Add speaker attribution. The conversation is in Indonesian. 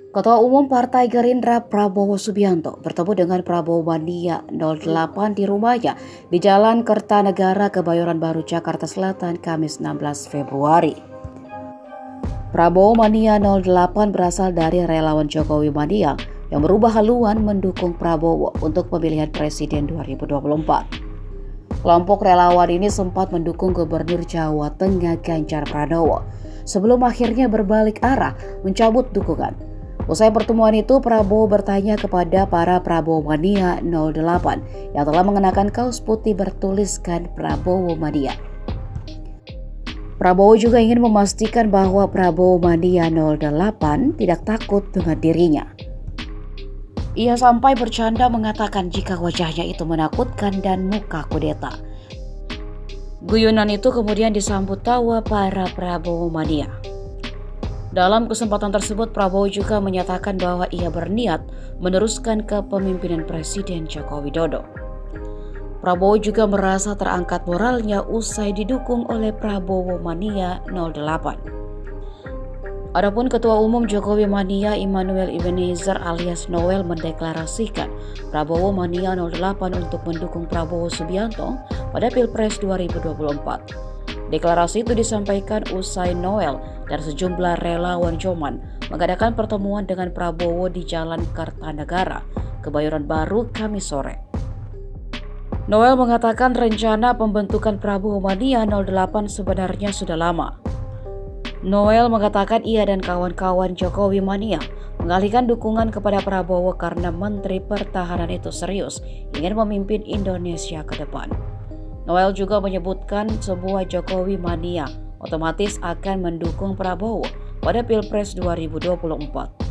Speaker 1: Ketua Umum Partai Gerindra Prabowo Subianto bertemu dengan Prabowo Mania 08 di rumahnya di Jalan Kertanegara, Kebayoran Baru, Jakarta Selatan, Kamis 16 Februari. Prabowo Mania 08 berasal dari relawan Jokowi Mania yang berubah haluan mendukung Prabowo untuk pemilihan Presiden 2024. Kelompok relawan ini sempat mendukung Gubernur Jawa Tengah Ganjar Pranowo sebelum akhirnya berbalik arah mencabut dukungan. Usai pertemuan itu, Prabowo bertanya kepada para Prabowo Mania 08 yang telah mengenakan kaos putih bertuliskan Prabowo Mania. Prabowo juga ingin memastikan bahwa Prabowo Mania 08 tidak takut dengan dirinya. Ia sampai bercanda mengatakan jika wajahnya itu menakutkan dan muka kudeta. Guyonan itu kemudian disambut tawa para Prabowo Mania. Dalam kesempatan tersebut, Prabowo juga menyatakan bahwa ia berniat meneruskan kepemimpinan Presiden Joko Widodo. Prabowo juga merasa terangkat moralnya usai didukung oleh Prabowo Mania 08. Adapun Ketua Umum Jokowi Mania Immanuel Ebenezer alias Noel mendeklarasikan Prabowo Mania 08 untuk mendukung Prabowo Subianto pada Pilpres 2024. Deklarasi itu disampaikan usai Noel dan sejumlah relawan Joman mengadakan pertemuan dengan Prabowo di Jalan Kertanegara, Kebayoran Baru, Kamis sore. Noel mengatakan rencana pembentukan Prabowo Mania 08 sebenarnya sudah lama. Noel mengatakan ia dan kawan-kawan Jokowi Mania mengalihkan dukungan kepada Prabowo karena Menteri Pertahanan itu serius ingin memimpin Indonesia ke depan. Noel juga menyebutkan sebuah Jokowi Mania otomatis akan mendukung Prabowo pada Pilpres 2024.